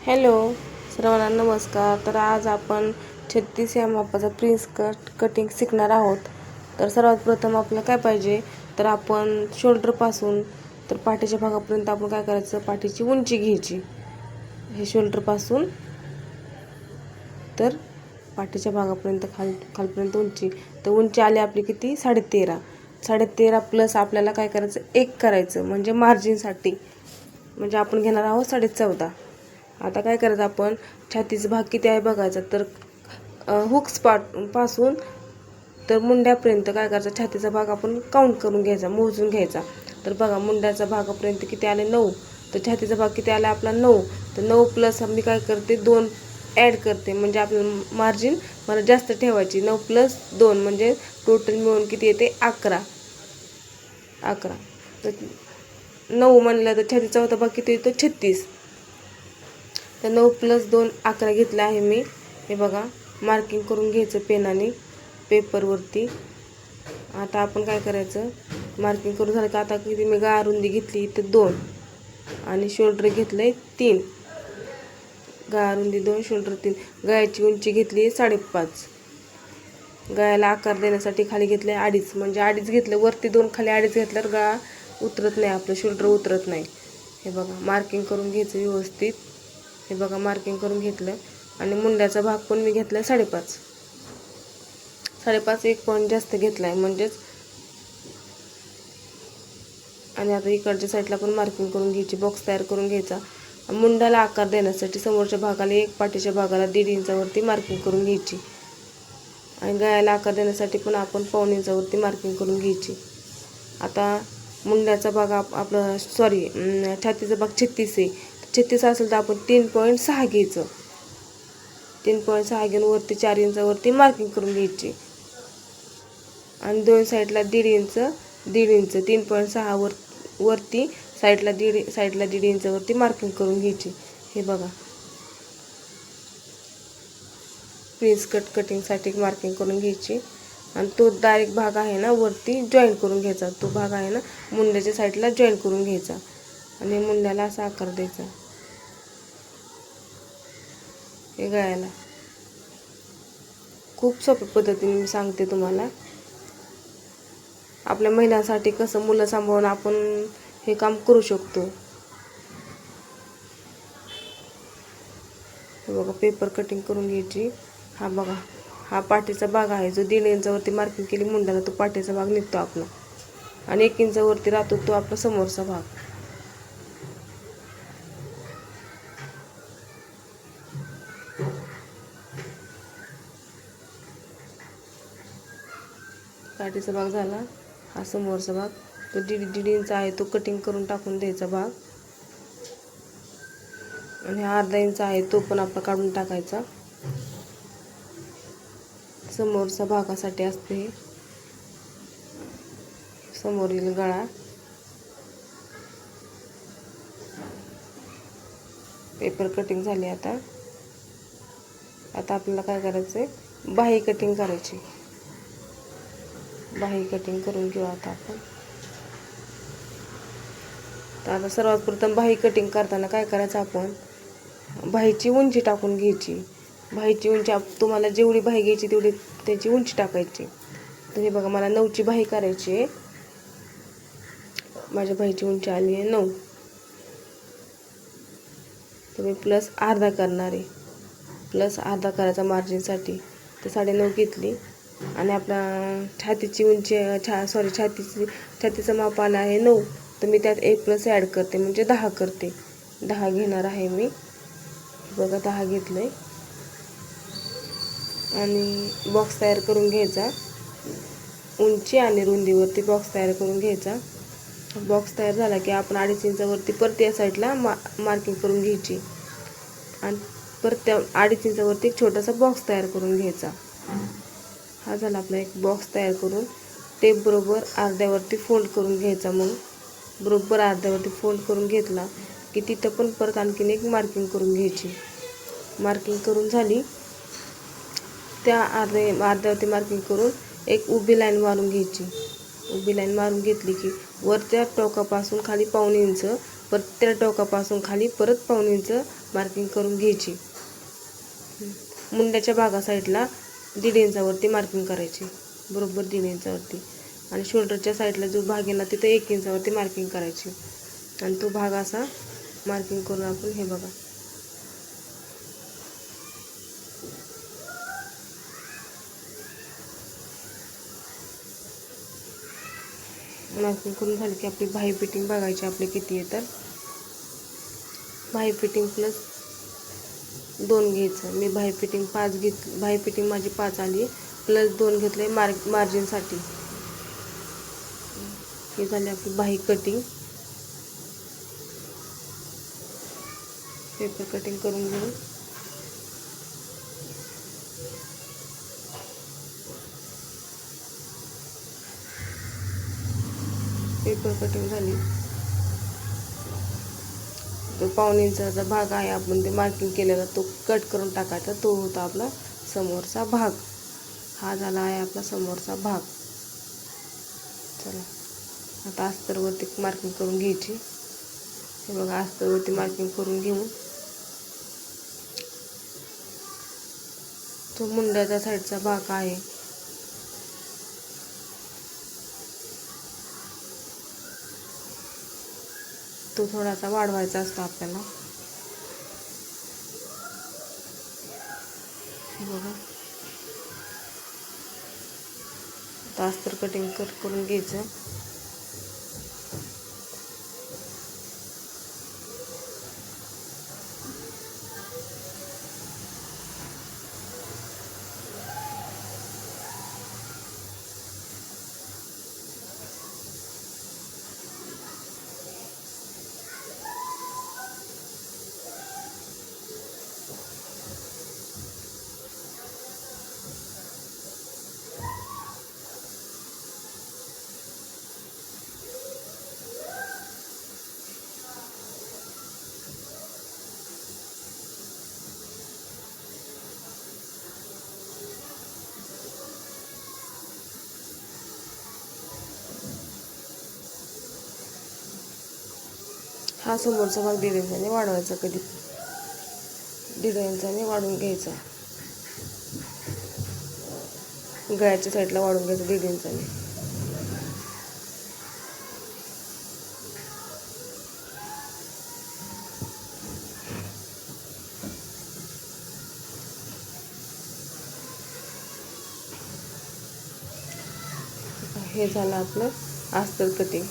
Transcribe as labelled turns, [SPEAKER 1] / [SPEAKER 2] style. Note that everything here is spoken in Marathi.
[SPEAKER 1] हॅलो सर्वांना नमस्कार. तर आज आपण 36 या मापाचा प्रिन्स कटिंग शिकणार आहोत. तर सर्वात प्रथम आपल्याला काय पाहिजे, तर आपण शोल्डरपासून तर पाठीच्या भागापर्यंत आपण काय करायचं, पाठीची उंची घ्यायची. हे शोल्डरपासून तर पाठीच्या भागापर्यंत खालपर्यंत उंची. तर उंची आली आपली किती, 13.5 प्लस आपल्याला काय करायचं, 1 करायचं म्हणजे मार्जिनसाठी. म्हणजे आपण घेणार आहोत 14.5. आता काय करायचं, आपण छातीचा भाग किती आहे बघायचा. तर हुक्स पासून तर मुंड्यापर्यंत काय करायचं, छातीचा भाग आपण काउंट करून घ्यायचा, मोजून घ्यायचा. तर बघा, मुंड्याचा भागापर्यंत किती आले, 9. तर छातीचा भाग किती आला आपला, 9. तर 9 प्लस मी काय करते, 2 ॲड करते. म्हणजे आपलं मार्जिन मला जास्त ठेवायची. 9 प्लस 2 म्हणजे टोटल मिळून किती येते, 11. तर 9 म्हणलं तर छातीचा चौथा भाग किती येतो, 36. तर 9 प्लस 2 11 घेतला आहे मी. हे बघा, मार्किंग करून घ्यायचं पेनाने पेपरवरती. आता आपण काय करायचं, मार्किंग करून झालं का आता किती मी गळा रुंदी घेतली इथं 2 आणि शोल्डर घेतलंय 3. गळा रुंदी 2, शोल्डर 3. गळ्याची उंची घेतली 5.5. गळ्याला आकार देण्यासाठी खाली घेतले 2.5, म्हणजे 2.5 घेतलं, वरती 2 खाली 2.5 घेतल्यावर गळा उतरत नाही, आपलं शोल्डर उतरत नाही. हे बघा, मार्किंग करून घ्यायचं व्यवस्थित. हे बघा, मार्किंग करून घेतलं. आणि मुंड्याचा भाग पण मी घेतला 5.5. 1 पॉईंट जास्त घेतला आहे म्हणजेच. आणि आता इकडच्या साईडला पण मार्किंग करून घ्यायची, बॉक्स तयार करून घ्यायचा. मुंड्याला आकार देण्यासाठी समोरच्या भागाला 1, पाठीच्या भागाला 1.5 इंचावरती मार्किंग करून घ्यायची. आणि गळ्याला आकार देण्यासाठी पण आपण 1.5 इंचावरती मार्किंग करून घ्यायची. आता मुंड्याचा भाग आपला छातीचा भाग 36 आहे. 36 असेल तर आपण 3.6 घ्यायचं. 3.6 घेऊन वरती 4 इंचावरती मार्किंग करून घ्यायची. आणि 2 साईडला 1.5 इंच 3.6 वरती साईडला 1.5 इंचावरती मार्किंग करून घ्यायची. हे बघा, प्रिन्स कटिंगसाठी मार्किंग करून घ्यायची. आणि तो डायरेक्ट भाग आहे ना वरती जॉईन करून घ्यायचा. तो भाग आहे ना मुंड्याच्या साईडला जॉईन करून घ्यायचा आणि मुंड्याला असा आकार द्यायचा. हे गळ्याला खूप सोप्या पद्धतीने मी सांगते तुम्हाला. आपल्या महिलांसाठी कसं मुलं सांभाळून आपण हे काम करू शकतो. हे बघा, पेपर कटिंग करून घ्यायची. हा बघा, हा पाठीचा भाग आहे जो 1.5 इंचावरती मार्किंग केली मुंड्याला, तो पाठीचा भाग निघतो आपला. आणि 1 इंचावरती राहतो तो आपला समोरचा भाग. पाठीचा भाग झाला, हा समोरचा भाग. तो 1.5 इंच आहे तो कटिंग करून टाकून द्यायचा भाग. आणि हा अर्धा इंच आहे तो पण आपला काढून टाकायचा. समोरचा भागासाठी असते समोरील गळा. पेपर कटिंग झाली. आता आपल्याला काय करायचंय, बाही कटिंग करायची. बाही कटिंग करून घेऊ आता आपण. तर आता सर्वात प्रथम बाही कटिंग करताना काय करायचं, आपण बाहीची उंची टाकून घ्यायची. बाहीची उंची तुम्हाला जेवढी बाही घ्यायची तेवढी त्याची उंची टाकायची. तर हे बघा, मला 9ची बाही करायची आहे. माझ्या बाहीची उंची आली आहे 9. तर मी प्लस अर्धा करणार आहे. प्लस अर्धा करायचा मार्जिनसाठी. तर 9.5 घेतली. आणि आपला छातीची उंची छातीचं माप आलं आहे 9. तर मी त्यात 1 प्लस ॲड करते म्हणजे 10 करते. 10 घेणार आहे मी. बघा, 10 घेतलं आहे. आणि बॉक्स तयार करून घ्यायचा. उंची आणि रुंदीवरती बॉक्स तयार करून घ्यायचा. बॉक्स तयार झाला की आपण 2.5 इंचावरती परत या साईडला मार्किंग करून घ्यायची. आणि परत त्या 2.5 इंचावरती एक छोटासा बॉक्स तयार करून घ्यायचा. हा झाला आपला एक बॉक्स तयार करून. टेप बरोबर अर्ध्यावरती फोल्ड करून घ्यायचा. मग बरोबर अर्ध्यावरती फोल्ड करून घेतला की तिथं पण परत आणखीन एक मार्किंग करून घ्यायची. मार्किंग करून झाली, त्या अर्ध्यावरती मार्किंग करून एक उभी लाईन मारून घ्यायची. उभी लाईन मारून घेतली की वरच्या टोकापासून खाली 1.5 इंच परत त्या टोकापासून खाली परत पाऊण इंच मार्किंग करून घ्यायची. मुंड्याच्या भागा साईडला 1.5 इंचावरती मार्किंग करायची, बरोबर 1.5 इंचावरती. आणि शोल्डरच्या साईडला जो भाग आहे ना तिथे 1 इंचावरती मार्किंग करायची. आणि तो भाग असा मार्किंग करून आपण हे बघा मार्किंग करून झाली की आपली बाही फिटिंग बघायची आपली किती आहे. तर बाही फिटिंग प्लस 2 घ्यायचं. मी बाही फिटिंग 5 घेतली, बाही फिटिंग माझी 5 आली, प्लस 2 घेतले मार्जिनसाठी. ही झाली आपली बाही कटिंग. पेपर कटिंग करून घेऊ. पेपर कटिंग झाली. तो पाऊण इंचाचा भाग आहे आपण ते मार्किंग केलेला तो कट करून टाकायचा. तो होता आपला समोरचा भाग. हा झाला आहे आपला समोरचा भाग. चला आता अस्तरवरती मार्किंग करून घ्यायची. हे बघा अस्तरवरती मार्किंग करून घेऊन तो मुंड्याच्या साईडचा भाग आहे तो थोडासा वाढवायचा असतो आपल्याला. बघा आता अस्तर कटिंग करून घ्यायचं. हा समोरचा भाग 1.5 इंचाने वाढवायचा, कधी 1.5 इंचाने वाढवून घ्यायचा. गळ्याच्या साईडला वाढवून घ्यायचं 1.5 इंचाने. हे झालं आपलं अस्तर कटिंग.